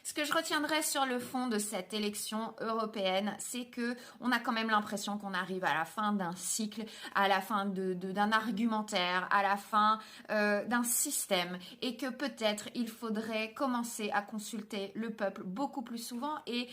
Ce que je retiendrai sur le fond de cette élection européenne, c'est que on a quand même l'impression qu'on arrive à la fin d'un cycle, à la fin d'un argumentaire, à la fin d'un système, et que peut-être il faudrait commencer à consulter le peuple beaucoup plus souvent et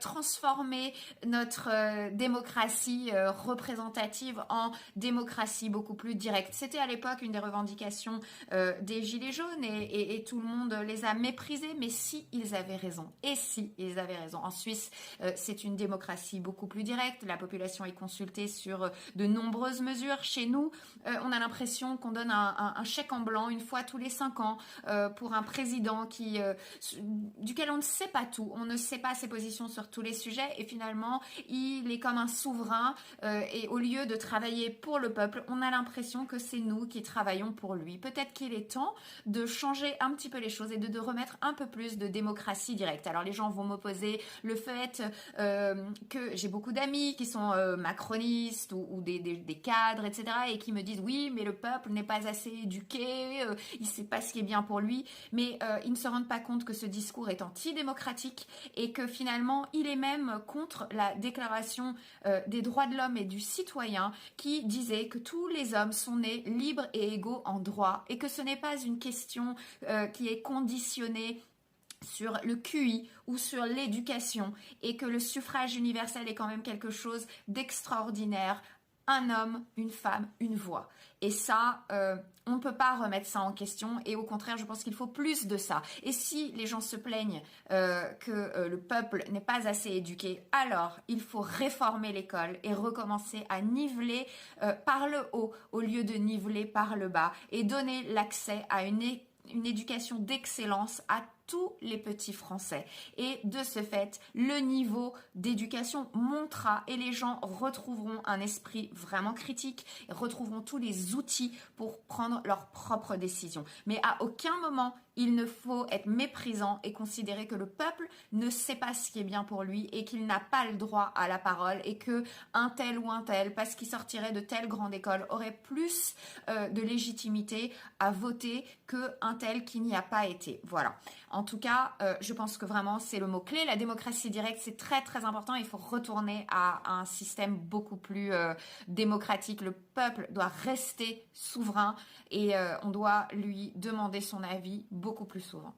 transformer notre démocratie représentative en démocratie beaucoup plus directe. C'était à l'époque une des revendications des Gilets jaunes et tout le monde les a méprisés, mais si ils avaient raison, et si ils avaient raison. En Suisse, c'est une démocratie beaucoup plus directe, la population est consultée sur de nombreuses mesures. Chez nous, on a l'impression qu'on donne un chèque en blanc une fois tous les 5 ans pour un président duquel on ne sait pas tout, on ne sait pas ses positions sur tous les sujets, et finalement, il est comme un souverain, et au lieu de travailler pour le peuple, on a l'impression que c'est nous qui travaillons pour lui. Peut-être qu'il est temps de changer un petit peu les choses et de remettre un peu plus de démocratie directe. Alors les gens vont m'opposer le fait que j'ai beaucoup d'amis qui sont macronistes ou des cadres, etc., et qui me disent oui, mais le peuple n'est pas assez éduqué, il sait pas ce qui est bien pour lui, mais ils ne se rendent pas compte que ce discours est antidémocratique et que finalement il est même contre la déclaration des droits de l'homme et du citoyen qui disait que tous les hommes sont nés libres et égaux en droit, et que ce n'est pas une question qui est conditionnée sur le QI ou sur l'éducation, et que le suffrage universel est quand même quelque chose d'extraordinaire. Un homme, une femme, une voix. Et ça, on ne peut pas remettre ça en question, et au contraire, je pense qu'il faut plus de ça. Et si les gens se plaignent que le peuple n'est pas assez éduqué, alors il faut réformer l'école et recommencer à niveler par le haut au lieu de niveler par le bas, et donner l'accès à une éducation d'excellence à tous les petits Français. Et de ce fait, le niveau d'éducation montera et les gens retrouveront un esprit vraiment critique, retrouveront tous les outils pour prendre leurs propres décisions. Mais à aucun moment, il ne faut être méprisant et considérer que le peuple ne sait pas ce qui est bien pour lui et qu'il n'a pas le droit à la parole, et que un tel ou un tel, parce qu'il sortirait de telle grande école, aurait plus de légitimité à voter qu'un tel qui n'y a pas été. Voilà. En tout cas, je pense que vraiment c'est le mot-clé. La démocratie directe, c'est très très important. Il faut retourner à un système beaucoup plus démocratique. Le peuple doit rester souverain, et on doit lui demander son avis beaucoup plus souvent.